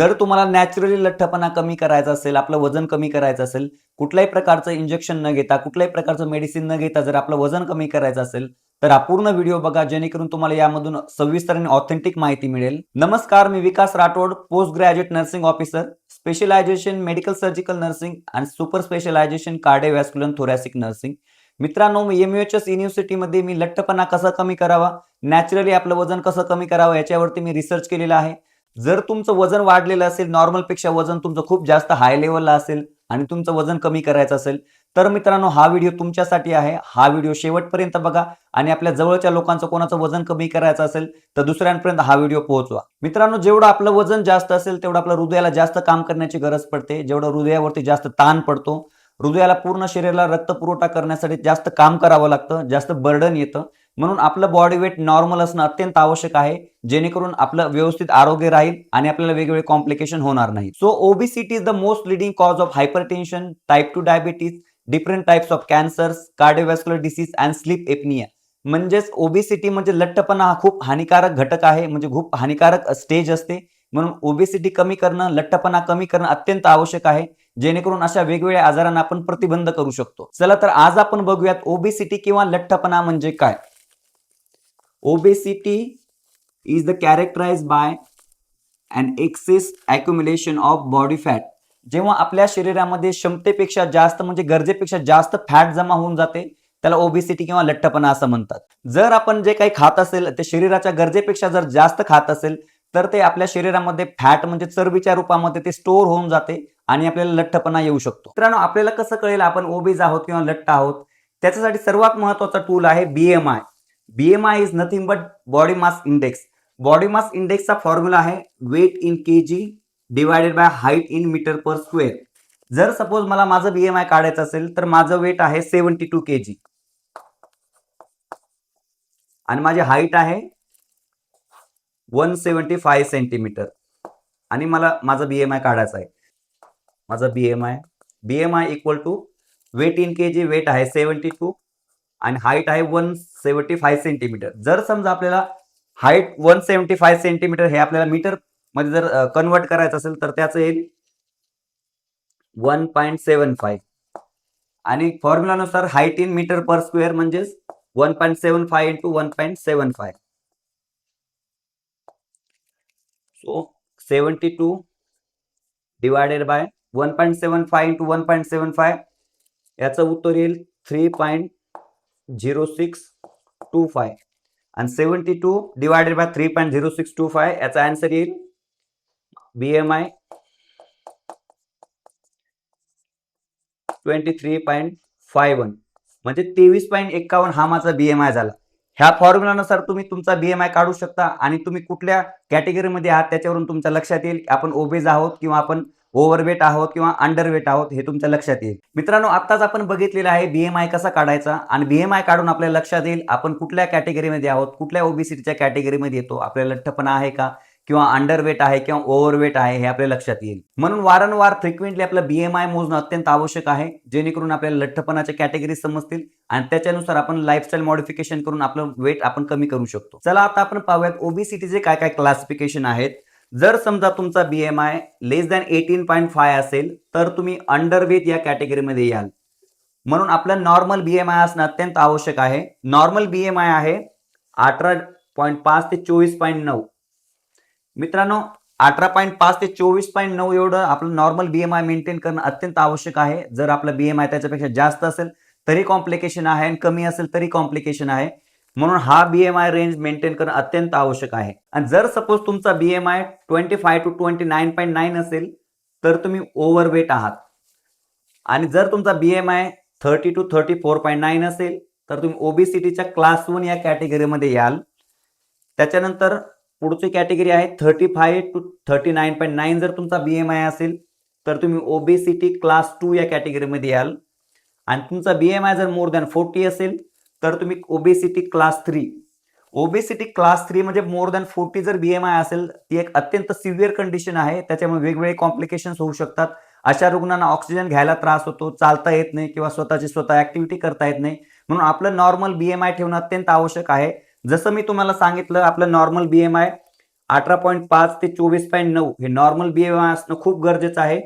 जर तुम्हाला नॅचरली लठ्ठपणा कमी करायचा असेल, आपलं वजन कमी करायचं असेल, कुठल्याही प्रकारचं इंजेक्शन न घेता, कुठल्याही प्रकारचं मेडिसिन न घेता जर आपलं वजन कमी करायचं असेल, तर हा पूर्ण व्हिडिओ बघा जेणेकरून तुम्हाला यामधून सविस्तर आणि ऑथेंटिक माहिती मिळेल. नमस्कार, मी Vikas Rathod, post graduate nursing officer, specialization medical surgical nursing आणि super specialization cardiovascular thoracic nursing. मित्रांनो, एमयूएचएस युनिव्हर्सिटीमध्ये मी लठ्ठपणा कसा कमी करावा, नॅचरली आपलं वजन कसं कमी करावं याच्यावरती मी रिसर्च केलेला आहे. जर तुमचं वजन वाढलेलं असेल, नॉर्मलपेक्षा वजन तुमचं खूप जास्त हाय लेव्हलला असेल आणि तुमचं वजन कमी करायचं असेल, तर मित्रांनो हा व्हिडिओ तुमच्यासाठी आहे. हा व्हिडिओ शेवटपर्यंत बघा आणि आपल्या जवळच्या लोकांचं कोणाचं वजन कमी करायचं असेल तर दुसऱ्यांपर्यंत हा व्हिडिओ पोहोचवा. मित्रांनो, जेवढं आपलं वजन जास्त असेल तेवढं आपल्या हृदयाला जास्त काम करण्याची गरज पडते. जेवढं हृदयावरती जास्त ताण पडतो, हृदयाला पूर्ण शरीराला रक्तपुरवठा करण्यासाठी जास्त काम करावं लागतं, जास्त बर्डन येतं. म्हणून आपलं बॉडी वेट नॉर्मल असणं अत्यंत आवश्यक आहे, जेणेकरून आपलं व्यवस्थित आरोग्य राहील आणि आपल्याला वेगवेगळे कॉम्प्लिकेशन होणार नाही. So obesity is the most leading cause of hypertension, type 2 diabetes, different types of cancers, cardiovascular disease and sleep apnea. म्हणजेच ओबेसिटी म्हणजे लठ्ठपणा हा खूप हानिकारक घटक आहे, म्हणजे खूप हानिकारक स्टेज असते. म्हणून ओबेसिटी कमी करणं, लठ्ठपणा कमी करणं अत्यंत आवश्यक आहे, जेणेकरून अशा वेगवेगळ्या आजारांना आपण प्रतिबंध करू शकतो. चला तर आज आपण बघूयात ओबेसिटी किंवा लठ्ठपणा म्हणजे काय. Obesity is the characterized by an excess accumulation of body fat. जेव्हा आपल्या शरीरामध्ये क्षमतेपेक्षा जास्त म्हणजे गरजेपेक्षा जास्त फॅट जमा होऊन जाते, त्याला ओबेसिटी किंवा लठ्ठपणा असं म्हणतात. जर आपण जे काही खात असेल ते शरीराच्या गरजेपेक्षा जर जास्त खात असेल तर ते आपल्या शरीरामध्ये फॅट म्हणजे चरबीच्या रूपामध्ये ते स्टोअर होऊन जाते आणि आपल्याला लठ्ठपणा येऊ शकतो. मित्रांनो, आपल्याला कसं कळेल आपण ओबेज आहोत किंवा लठ्ठ आहोत? त्याच्यासाठी सर्वात महत्वाचा टूल आहे BMI. BMI is nothing but body mass index. Body mass इंडेक्सचा फॉर्म्युला आहे weight in KG divided by height in meter per square. जर सपोज मला माझं बीएमआय काढायचं असेल तर माझं वेट आहे 72 केजी आणि माझी हाईट आहे 175 सेंटीमीटर आणि मला माझा बीएमआय काढायचा आहे. माझा BMI equal to weight in kg, weight आहे 72 आणि हाईट आहे 175 सेंटीमीटर. जर समजा आपल्याला हाईट 175 सेंटीमीटर हे आपल्याला मीटर मध्ये जर कन्वर्ट करायचं असेल तर त्याचं येईल 1.75 आणि फॉर्म्युलानुसार height in meter per square म्हणजेच 1.75 into 1.75. So 72 divided by 1.75 into 1.75 याचं उत्तर येईल 3.0625 आणि 72 डिवायडेड बाय 3.0625 याचा आन्सर येईल बीएमआय 23.51 म्हणजे 23.51 हा माझा बीएमआय झाला. ह्या फॉर्म्युलानुसार तुम्ही तुमचा बीएमआय काढू शकता आणि तुम्ही कुठल्या कॅटेगरीमध्ये आहात त्याच्यावरून तुमच्या लक्षात येईल आपण ओबेज आहोत किंवा आपण ओव्हरवेट आहोत किंवा अंडरवेट आहोत हे तुमच्या लक्षात येईल. मित्रांनो, आताच आपण बघितलेलं आहे बीएमआय कसा काढायचा आणि बीएमआय काढून आपल्याला लक्षात येईल आपण कुठल्या कॅटेगरीमध्ये आहोत, कुठल्या ओबेसिटीच्या कॅटेगरीमध्ये येतो, आपल्याला लठ्ठपणा आहे का किंवा अंडरवेट आहे किंवा ओव्हरवेट आहे हे आपल्या लक्षात येईल. म्हणून वारंवार फ्रिक्वेंटली आपलं बीएमआय मोजणं अत्यंत आवश्यक आहे, जेणेकरून आपल्याला लठ्ठपणाच्या कॅटेगरी समजतील आणि त्याच्यानुसार आपण लाईफस्टाईल मॉडिफिकेशन करून आपलं वेट आपण कमी करू शकतो. चला आता आपण पाहूयात ओबेसिटीचे काय काय क्लासिफिकेशन आहेत. जर समजा तुमचा बीएमआय लेस दॅन 18.5 असेल तर तुम्ही अंडरवेट या कॅटेगरीमध्ये याल. म्हणून आपलं नॉर्मल बीएमआय असणं अत्यंत आवश्यक आहे. नॉर्मल बीएमआय आहे 18.5 ते 24.9. मित्रांनो, 18.5 ते 24.9 एवढं आपलं नॉर्मल बीएमआय मेंटेन करणं अत्यंत आवश्यक आहे. जर आपलं बीएमआय त्याच्यापेक्षा जास्त असेल तरी कॉम्प्लिकेशन आहे आणि कमी असेल तरी कॉम्प्लिकेशन आहे. म्हणून हा बीएमआय रेंज मेंटेन करणं अत्यंत आवश्यक आहे. आणि जर सपोज तुमचा बीएमआय 25 टू 29.9 असेल तर तुम्ही ओव्हरवेट आहात आणि जर तुमचा बीएमआय 30 टू 34.9 असेल तर तुम्ही ओबेसिटीच्या क्लास 1 या कॅटेगरीमध्ये याल. त्याच्यानंतर पुढची कॅटेगरी आहे 35 टू 39.9. जर तुमचा बीएमआय असेल तर तुम्ही ओबेसिटी क्लास 2 या कॅटेगरीमध्ये याल आणि तुमचा बीएमआय जर मोर दॅन 40 असेल तर तुम्ही ओबेसिटी क्लास 3. ओबेसिटी क्लास 3 म्हणजे मोर दॅन 40 जर बीएमआय असेल ती एक अत्यंत सिव्हिअर कंडिशन आहे. त्याच्यामुळे वेगवेगळे कॉम्प्लिकेशन्स होऊ शकतात. अशा रुग्णांना ऑक्सिजन घ्यायला त्रास होतो, चालता येत नाही किंवा स्वतःची स्वतः ऍक्टिव्हिटी करता येत नाही. म्हणून आपलं नॉर्मल बीएमआय ठेवणं अत्यंत आवश्यक आहे. जसं मी तुम्हाला सांगितलं आपलं नॉर्मल बीएमआय 18.5 ते 24.9 हे नॉर्मल बीएमआय असणं खूप गरजेचं आहे.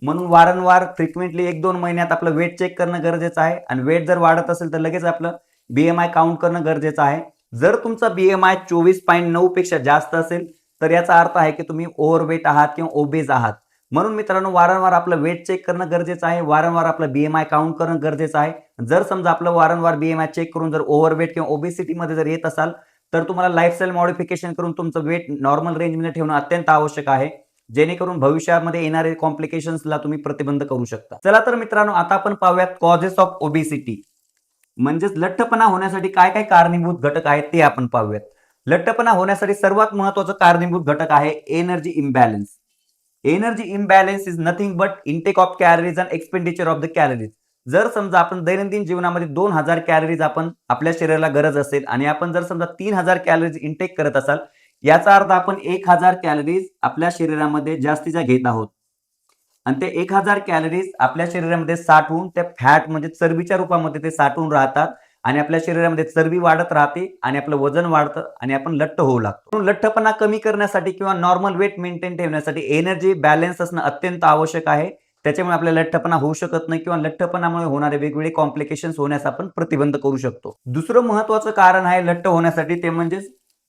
म्हणून वारंवार फ्रिक्वेंटली 1-2 महिन्यात आपलं वेट चेक करणं गरजेचं आहे आणि वेट जर वाढत असेल तर लगेच आपलं बीएमआय काउंट करणं गरजेचं आहे. जर तुमचा बीएमआय 24.9 पेक्षा जास्त असेल तर याचा अर्थ आहे की तुम्ही ओव्हरवेट आहात किंवा ओबेज आहात. म्हणून मित्रांनो, वारंवार आपलं वेट चेक करणं गरजेचं आहे, वारंवार आपलं बीएमआय काउंट करणं गरजेचं आहे. जर समजा आपलं वारंवार बीएमआय चेक करून जर ओव्हरवेट किंवा ओबेसिटीमध्ये जर येत असाल तर तुम्हाला लाईफस्टाईल मॉडिफिकेशन करून तुमचं वेट नॉर्मल रेंजमध्ये ठेवणं अत्यंत आवश्यक आहे, जेणेकरून भविष्यामध्ये येणारे कॉम्प्लिकेशन्सला तुम्ही प्रतिबंध करू शकता. चला तर मित्रांनो, आता आपण पाहूयात कॉजेस ऑफ ओबेसिटी, म्हणजेच लठ्ठपणा होण्यासाठी काय काय कारणीभूत घटक आहेत ते आपण पाहूयात. लठ्ठपणा होण्यासाठी सर्वात महत्वाचा कारणीभूत घटक आहे energy imbalance. Energy imbalance is nothing but intake of calories and expenditure of the calories. जर समजा आपण दैनंदिन जीवनामध्ये 2000 कॅलरीज आपण आपल्या शरीराला गरज असेल आणि आपण जर समजा 3000 कॅलरीज इंटेक करत असाल, याचा अर्थ आपण 1000 कॅलरीज आपल्या शरीरामध्ये जास्तीच्या घेत आहोत आणि ते 1000 कॅलरीज आपल्या शरीरामध्ये साठवून त्या फॅट म्हणजे चरबीच्या रूपामध्ये ते साठवून राहतात आणि आपल्या शरीरामध्ये चरबी वाढत राहते आणि आपलं वजन वाढतं आणि आपण लठ्ठ होऊ लागतो. म्हणून लठ्ठपणा कमी करण्यासाठी किंवा नॉर्मल वेट मेंटेन ठेवण्यासाठी एनर्जी बॅलन्स असणं अत्यंत आवश्यक आहे. त्याच्यामुळे आपल्याला लठ्ठपणा होऊ शकत नाही किंवा लठ्ठपणामुळे होणारे वेगवेगळे कॉम्प्लिकेशन्स होण्यास आपण प्रतिबंध करू शकतो. दुसरं महत्वाचं कारण आहे लठ्ठ होण्यासाठी ते म्हणजे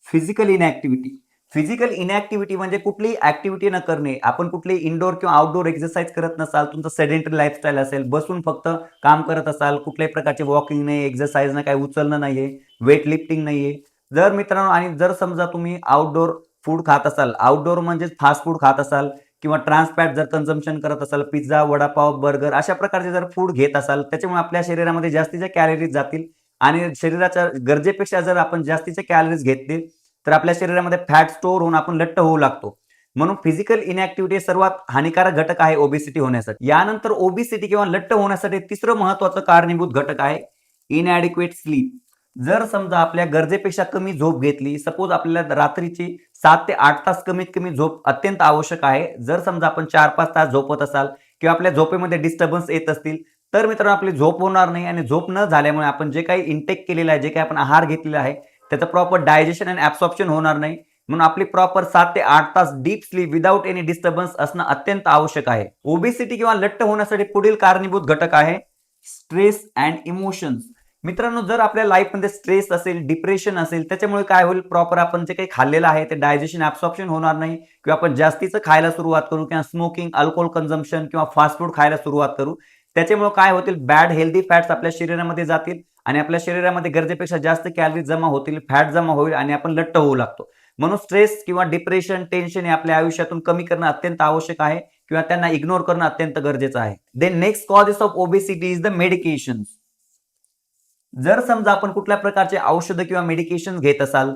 फिजिकल इनॅक्टिव्हिटी. फिजिकल इनॅक्टिव्हिटी म्हणजे कुठलीही ऍक्टिव्हिटी न करणे. आपण कुठलीही इनडोर किंवा आउटडोर एक्सरसाइज करत नसाल, तुमचं सेडेंटरी लाईफस्टाईल असेल, बसून फक्त काम करत असाल, कुठल्याही प्रकारचे वॉकिंग नाही, एक्सरसाइज नाही, काही उचलणं नाहीये, वेट लिफ्टिंग नाहीये. जर मित्रांनो, आणि जर समजा तुम्ही आउटडोर फूड खात असाल, आउटडोर म्हणजे फास्ट फूड खात असाल किंवा ट्रान्सफॅट जर कन्झम्पशन करत असाल, पिझ्झा, वडापाव, बर्गर अशा प्रकारचे जर फूड घेत असाल, त्याच्यामुळे आपल्या शरीरामध्ये जास्तीच्या कॅलरीज जातील आणि शरीराच्या गरजेपेक्षा जर आपण जास्तीचे कॅलरीज घेतले तर आपल्या शरीरामध्ये फॅट स्टोअर होऊन आपण लठ्ठ होऊ लागतो. म्हणून फिजिकल इनॅक्टिव्हिटी सर्वात हानिकारक घटक आहे ओबेसिटी होण्यासाठी. यानंतर ओबेसिटी किंवा लठ्ठ होण्यासाठी तिसरं महत्वाचं कारणीभूत घटक आहे इनॲडिक्वेट स्लीप. जर समजा आपल्या गरजेपेक्षा कमी झोप घेतली, सपोज आपल्याला रात्रीची 7 ते 8 तास कमीत कमी झोप अत्यंत आवश्यक आहे. जर समजा आपण 4-5 तास झोपत असाल किंवा आपल्या झोपेमध्ये डिस्टर्बन्स येत असतील तर मित्रांनो आपली झोप होणार नाही आणि झोप न झाल्यामुळे आपण जे काही इंटेक केलेलं आहे, जे काही आपण आहार घेतलेला आहे त्याचं प्रॉपर डायजेशन आणि ऍब्सॉर्प्शन होणार नाही. म्हणून आपली प्रॉपर 7 ते 8 तास deep sleep without any disturbance असणं अत्यंत आवश्यक आहे. ओबेसिटी किंवा लठ्ठ होण्यासाठी पुढील कारणीभूत घटक आहे स्ट्रेस अँड इमोशन्स. मित्रांनो, जर आपल्या लाईफमध्ये स्ट्रेस असेल, डिप्रेशन असेल, त्याच्यामुळे काय होईल, प्रॉपर आपण जे काही खाल्लेलं आहे ते डायजेशन ऍब्सॉर्प्शन होणार नाही किंवा आपण जास्तीचं खायला सुरुवात करू किंवा स्मोकिंग, अल्कोहोल कन्झम्पशन किंवा फास्ट फूड खायला सुरुवात करू. त्याच्यामुळे काय होतील, बॅड हेल्दी फॅट्स आपल्या शरीरामध्ये जातील आणि आपल्या शरीरामध्ये गरजेपेक्षा जास्त कॅलरीज जमा होतील, फॅट जमा होईल आणि आपण लठ्ठ होऊ लागतो. म्हणून स्ट्रेस किंवा डिप्रेशन, टेन्शन हे आपल्या आयुष्यातून कमी करणं अत्यंत आवश्यक आहे किंवा त्यांना इग्नोर करणं अत्यंत गरजेचं आहे. Then next causes of obesity is the medication. जर समजा आपण कुठल्या प्रकारचे औषधं किंवा मेडिकेशन घेत असाल,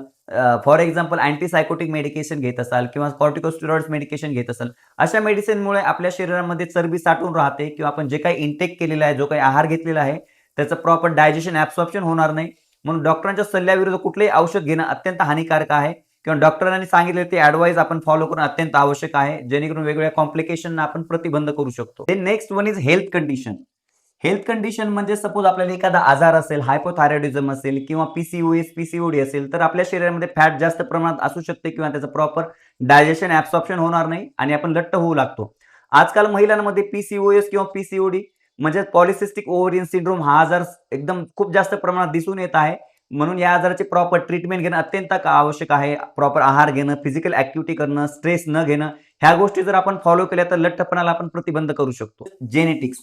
फॉर एक्झाम्पल अँटीसायकोटिक मेडिकेशन घेत असाल किंवा कॉर्टिकोस्टेरॉइड्स मेडिकेशन घेत असाल, अशा मेडिसिनमुळे आपल्या शरीरामध्ये चरबी साठून राहते किंवा आपण जे काही इंटेक केलेला आहे, जो काही आहार घेतलेला आहे त्याचं प्रॉपर डायजेशन ऍब्सॉर्प्शन होणार नाही. म्हणून डॉक्टरांच्या सल्ल्याविरुद्ध कुठलेही औषध घेणं अत्यंत हानिकारक आहे किंवा डॉक्टरांनी सांगितले ते ऍडवाइस आपण फॉलो करणं अत्यंत आवश्यक आहे, जेणेकरून वेगवेगळ्या कॉम्प्लिकेशनना आपण प्रतिबंध करू शकतो. Next one is health condition. Health condition म्हणजे सपोज आपल्याला एखादा आजार असेल, हायपोथायरॉइडिझम असेल किंवा पीसीओएस, पीसीओडी असेल, तर आपल्या शरीरामध्ये फॅट जास्त प्रमाणात असू शकते किंवा त्याचं प्रॉपर डायजेशन ऍब्सॉर्प्शन होणार नाही आणि आपण लठ्ठ होऊ लागतो. आजकाल महिलांमध्ये पीसीओएस किंवा पीसीओडी म्हणजे पॉलिसिस्टिक ओव्हरियन सिंड्रोम हा आजार एकदम खूप जास्त प्रमाणात दिसून येत आहे. म्हणून या आजाराची प्रॉपर ट्रीटमेंट घेणं अत्यंत आवश्यक आहे. प्रॉपर आहार घेणं, फिजिकल ऍक्टिव्हिटी करणं, स्ट्रेस न घेणं, ह्या गोष्टी जर आपण फॉलो केल्या तर लठ्ठपणाला आपण प्रतिबंध करू शकतो. जेनेटिक्स.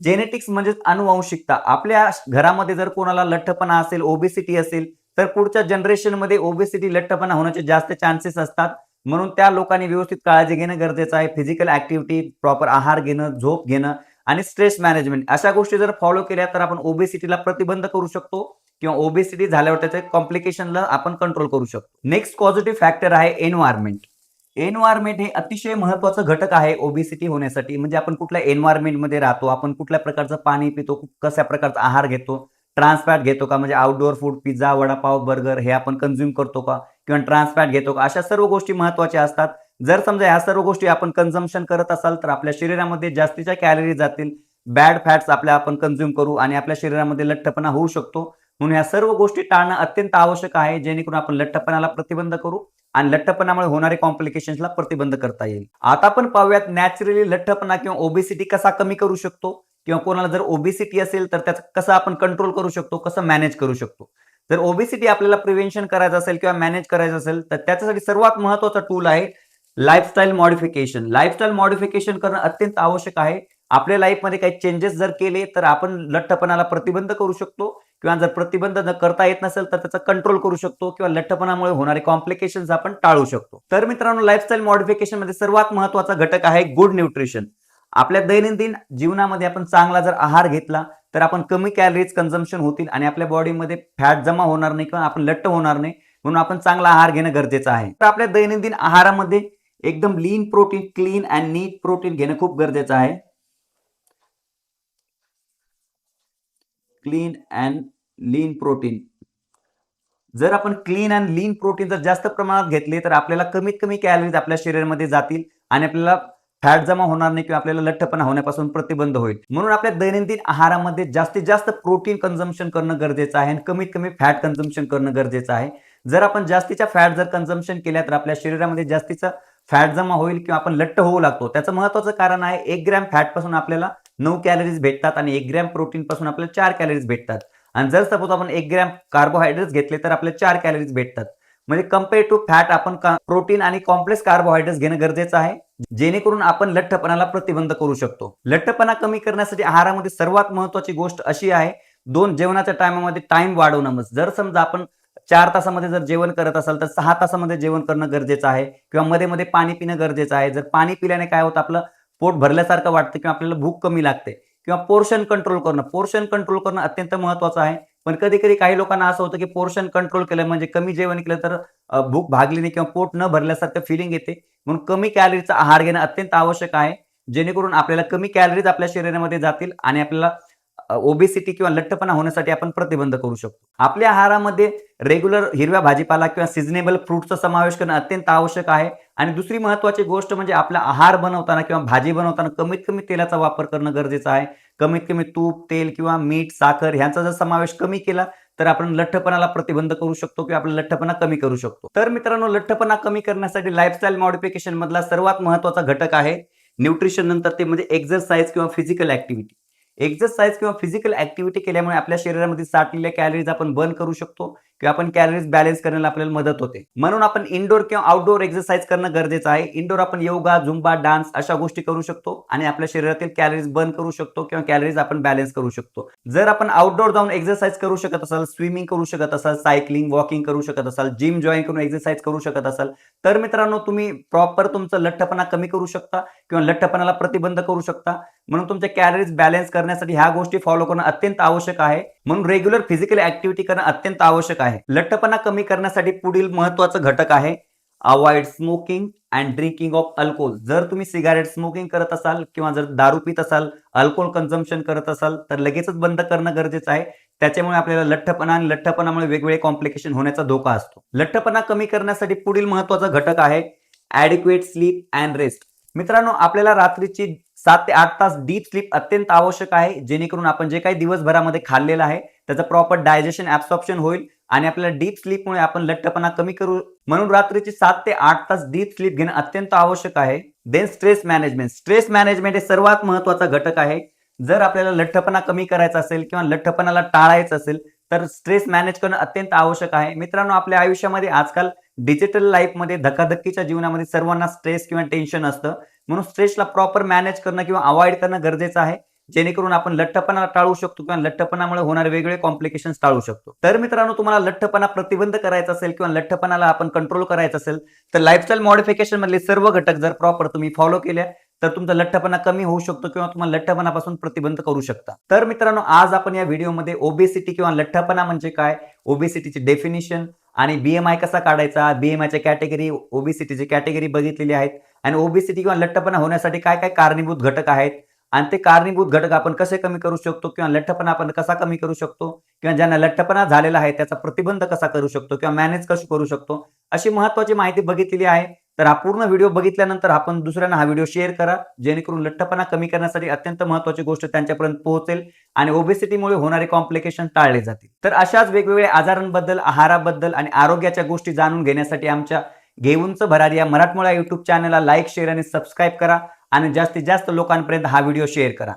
जेनेटिक्स म्हणजे अनुवंशिकता. आपल्या घरामध्ये जर कोणाला लठ्ठपणा असेल, ओबेसिटी असेल, तर पुढच्या जनरेशनमध्ये ओबेसिटी, लठ्ठपणा होण्याचे जास्त चान्सेस असतात. म्हणून त्या लोकांनी व्यवस्थित काळजी घेणं गरजेचं आहे. फिजिकल ऍक्टिव्हिटी, प्रॉपर आहार घेणं, झोप घेणं आणि स्ट्रेस मॅनेजमेंट अशा गोष्टी जर फॉलो केल्या तर आपण ओबेसिटीला प्रतिबंध करू शकतो किंवा ओबेसिटी झाल्यावर त्याच्या कॉम्प्लिकेशनला आपण कंट्रोल करू शकतो. नेक्स्ट पॉझिटिव्ह फॅक्टर आहे एन्व्हायरमेंट. एन्व्हायरमेंट हे अतिशय महत्वाचं घटक आहे ओबेसिटी होण्यासाठी. म्हणजे आपण कुठल्या एन्व्हायरमेंटमध्ये राहतो, आपण कुठल्या प्रकारचं पाणी पितो, कशा प्रकारचा आहार घेतो, ट्रान्सफॅट घेतो का, म्हणजे outdoor food, pizza, vada pav, burger हे आपण कंझ्युम करतो का किंवा ट्रान्सफॅट घेतो का, अशा सर्व गोष्टी महत्वाच्या असतात. जर समजा ह्या सर्व गोष्टी आपण कन्झम्पशन करत असाल तर आपल्या शरीरामध्ये जास्तीच्या कॅलरी जातील, बॅड फॅट्स आपण कंझ्युम करू आणि आपल्या शरीरामध्ये लठ्ठपणा होऊ शकतो. म्हणून ह्या सर्व गोष्टी टाळणं अत्यंत आवश्यक आहे, जेणेकरून आपण लठ्ठपणाला प्रतिबंध करू आणि लठ्ठपणामुळे होणारे कॉम्प्लिकेशन्सला प्रतिबंध करता येईल. आता आपण पाहूयात नॅचरली लठ्ठपणा किंवा ओबेसिटी कसा कमी करू शकतो किंवा कोणाला जर ओबेसिटी असेल तर त्याचं कसं आपण कंट्रोल करू शकतो, कसं मॅनेज करू शकतो. जर ओबेसिटी आपल्याला प्रिव्हेन्शन करायचं असेल किंवा मॅनेज करायचं असेल तर त्याच्यासाठी सर्वात महत्त्वाचा टूल आहे लाईफस्टाईल मॉडिफिकेशन. लाईफस्टाईल मॉडिफिकेशन करणं अत्यंत आवश्यक आहे. आपल्या लाईफमध्ये काही चेंजेस जर केले तर आपण लठ्ठपणाला प्रतिबंध करू शकतो किंवा जर प्रतिबंध करता येत नसेल तर त्याचा कंट्रोल करू शकतो किंवा लठ्ठपणामुळे होणारे कॉम्प्लिकेशन्स आपण टाळू शकतो. तर मित्रांनो, लाईफस्टाईल मॉडिफिकेशन मध्ये सर्वात महत्त्वाचा घटक आहे गुड न्यूट्रिशन. आपल्या दैनंदिन जीवनामध्ये आपण चांगला जर आहार घेतला तर आपण कमी कॅलरीज कन्झम्पशन होतील आणि आपल्या बॉडीमध्ये फॅट जमा होणार नाही किंवा आपण लठ्ठ होणार नाही, म्हणून आपण चांगला आहार घेणं गरजेचं आहे. तर आपल्या दैनंदिन आहारामध्ये एकदम lean protein, clean and neat protein घेणं खूप गरजेचं आहे. Clean and lean protein. जर आपण क्लीन अँड लीन प्रोटीन जर जास्त प्रमाणात घेतले तर आपल्याला कमीत कमी कॅलरीज आपल्या शरीरामध्ये जातील आणि आपल्याला फॅट जमा होणार नाही किंवा आपल्याला लठ्ठपणा होण्यापासून प्रतिबंध होईल. म्हणून आपल्या दैनंदिन आहारामध्ये जास्तीत जास्त प्रोटीन कन्झम्पशन करणं गरजेचं आहे आणि कमीत कमी फॅट कन्झम्पशन करणं गरजेचं आहे. जर आपण जास्तीच्या फॅट जर कन्झम्पशन केल्या तर आपल्या शरीरामध्ये जास्तीचा फॅट जमा होईल किंवा आपण लठ्ठ होऊ लागतो. त्याचं महत्त्वाचं कारण आहे 1 ग्रॅम फॅट पासून आपल्याला 9 कॅलरीज भेटतात आणि 1 ग्रॅम प्रोटीन पासून आपल्याला 4 कॅलरीज भेटतात. आणि जर सपोज आपण 1 ग्रॅम कार्बोहायड्रेट्स घेतले तर आपल्याला 4 कॅलरीज भेटतात. म्हणजे कंपेअर टू फॅट आपण प्रोटीन आणि कॉम्प्लेक्स कार्बोहायड्रेट्स घेणं गरजेचं आहे, जेणेकरून आपण लठ्ठपणाला प्रतिबंध करू शकतो. लठ्ठपणा कमी करण्यासाठी आहारामध्ये सर्वात महत्त्वाची गोष्ट अशी आहे, 2 जेवणाच्या टायमामध्ये टाइम वाढवणं. जर समजा आपण 4 तासामध्ये जर जेवण करत असाल तर 6 तासामध्ये जेवण करणं गरजेचं आहे किंवा मध्ये-मध्ये पाणी पिणं गरजेचं आहे. जर पाणी पिल्याने काय होतं, आपलं पोट भरल्यासारखं वाटतं किंवा आपल्याला भूक कमी लागते. किंवा पोर्शन कंट्रोल करणं. पोर्शन कंट्रोल करणं अत्यंत महत्त्वाचं आहे. पण कधी-कधी काही लोकांना असं होतं, की पोर्शन कंट्रोल केलं म्हणजे कमी जेवण केलं तर भूक भागली नाही किंवा पोट न भरल्यासारखं फिलिंग येते. म्हणून कमी कॅलरीचा आहार घेणं अत्यंत आवश्यक आहे. जेणेकरून आपल्याला कमी कॅलरीज आपल्या शरीरामध्ये जातील आणि आपल्याला ओबेसिटी किंवा लठ्ठपणा होण्यासाठी आपण प्रतिबंध करू शकतो. आपल्या आहारामध्ये रेग्युलर हिरव्या भाजीपाला किंवा सीझनेबल फ्रूटचा समावेश करणं अत्यंत आवश्यक आहे. आणि दुसरी महत्त्वाची गोष्ट म्हणजे आपला आहार बनवताना किंवा भाजी बनवताना कमीत कमी तेलाचा वापर करणं गरजेचं आहे. कमीत कमी तूप, तेल किंवा मीठ, साखर ह्यांचा जर समावेश कमी केला तर आपण लठ्ठपणाला प्रतिबंध करू शकतो किंवा आपला लठ्ठपणा कमी करू शकतो. तर मित्रांनो, लठ्ठपणा कमी करण्यासाठी लाईफस्टाईल मॉडिफिकेशन मधला सर्वात महत्त्वाचा घटक आहे न्यूट्रिशन. नंतर ते म्हणजे एक्सरसाइज किंवा फिजिकल ऍक्टिव्हिटी. एक्सरसाइज किंवा फिजिकल ऍक्टिव्हिटी केल्यामुळे आपल्या शरीरामध्ये साठलेल्या कॅलरीज आपण बर्न करू शकतो किंवा आपण कॅलरीज बॅलन्स करण्याला आपल्याला मदत होते. म्हणून आपण इनडोर किंवा आउटडोर एक्सरसाइज करणं गरजेचं आहे. इनडोर आपण योगा, झुंबा, डान्स अशा गोष्टी करू शकतो आणि आपल्या शरीरातील कॅलरीज बर्न करू शकतो किंवा कॅलरीज आपण बॅलन्स करू शकतो. जर आपण आउटडोर जाऊन एक्सरसाइज करू शकत असाल, स्विमिंग करू शकत असाल, सायकलिंग, वॉकिंग करू शकत असाल, जिम जॉईन करून एक्सरसाइज करू शकत असाल, तर मित्रांनो तुम्ही प्रॉपर तुमचं लठ्ठपणा कमी करू शकता किंवा लठ्ठपणाला प्रतिबंध करू शकता. म्हणून तुमच्या कॅलरीज बॅलन्स करण्यासाठी ह्या गोष्टी फॉलो करणं अत्यंत आवश्यक आहे. म्हणून रेग्युलर फिजिकल ऍक्टिव्हिटी करणं अत्यंत आवश्यक आहे. लठ्ठपणा कमी करण्यासाठी पुढील महत्त्वाचं घटक आहे avoid smoking and drinking of alcohol. जर तुम्ही सिगारेट स्मोकिंग करत असाल किंवा जर दारू पित असाल, अल्कोहोल कन्झम्पशन करत असाल तर लगेचच बंद करणं गरजेचं आहे. त्याच्यामुळे आपल्याला लठ्ठपणा आणि लठ्ठपणामुळे वेगवेगळे कॉम्प्लिकेशन होण्याचा धोका असतो. लठ्ठपणा कमी करण्यासाठी पुढील महत्त्वाचा घटक आहे ॲडिक्वेट स्लीप अँड रेस्ट. मित्रांनो, आपल्याला रात्रीची 7 ते 8 तास डीप स्लीप अत्यंत आवश्यक आहे, जेणेकरून आपण जे काही दिवसभरामध्ये खाल्लेलं आहे त्याचं प्रॉपर डायजेशन, ॲब्सॉर्प्शन होईल आणि आपल्याला डीप स्लीपमुळे आपण लठ्ठपणा कमी करू. म्हणून रात्रीची 7 ते 8 तास डीप स्लीप घेणं अत्यंत आवश्यक आहे. Then stress management. Stress management हे सर्वात महत्त्वाचा घटक आहे. जर आपल्याला लठ्ठपणा कमी करायचा असेल किंवा लठ्ठपणाला टाळायचं असेल तर स्ट्रेस मॅनेज करणं अत्यंत आवश्यक आहे. मित्रांनो, आपल्या आयुष्यामध्ये आजकाल डिजिटल लाईफमध्ये धकाधकीच्या जीवनामध्ये सर्वांना स्ट्रेस किंवा टेन्शन असतं. म्हणून स्ट्रेसला प्रॉपर मॅनेज करणं किंवा अवॉइड करणं गरजेचं आहे, जेणेकरून आपण लठ्ठपणाला टाळू शकतो किंवा लठ्ठपणामुळे होणारे वेगवेगळे कॉम्प्लिकेशन्स टाळू शकतो. तर मित्रांनो, तुम्हाला लठ्ठपणा प्रतिबंध करायचा असेल किंवा लठ्ठपणाला आपण कंट्रोल करायचं असेल तर लाईफस्टाईल मॉडिफिकेशन मधले सर्व घटक जर प्रॉपर तुम्ही फॉलो केले तर तुमचा लठ्ठपणा कमी होऊ शकतो किंवा तुम्हाला लठ्ठपणापासून प्रतिबंध करू शकता. तर मित्रांनो, आज आपण या व्हिडिओमध्ये ओबेसिटी किंवा लठ्ठपणा म्हणजे काय, ओबेसिटीची डेफिनिशन आणि बीएमआय कसा काढायचा, बीएमआयच्या कॅटेगरी, ओबेसिटीची कॅटेगरी बघितलेली आहेत आणि ओबेसिटी किंवा लठ्ठपणा होण्यासाठी काय काय कारणीभूत घटक आहेत आणि ते कारणीभूत घटक आपण कसे कमी करू शकतो किंवा लठ्ठपणा आपण कसा कमी करू शकतो किंवा ज्यांना लठ्ठपणा झालेला आहे त्याचा प्रतिबंध कसा करू शकतो किंवा मॅनेज कसं करू शकतो, अशी महत्त्वाची माहिती बघितलेली आहे. तर हा पूर्ण व्हिडिओ बघितल्यानंतर आपण दुसऱ्यांना हा व्हिडिओ शेअर करा, जेणेकरून लठ्ठपणा कमी करण्यासाठी अत्यंत महत्त्वाची गोष्ट त्यांच्यापर्यंत पोहोचेल आणि ओबेसिटीमुळे होणारे कॉम्प्लिकेशन टाळले जातील. तर अशाच वेगवेगळ्या आजारांबद्दल, आहाराबद्दल आणि आरोग्याच्या गोष्टी जाणून घेण्यासाठी आमच्या घेऊनच भरारी या मराठमोळा यूट्यूब चॅनलला लाईक शेअर आणि सबस्क्राईब करा आणि जास्तीत जास्त लोकांपर्यंत हा व्हिडिओ शेअर करा.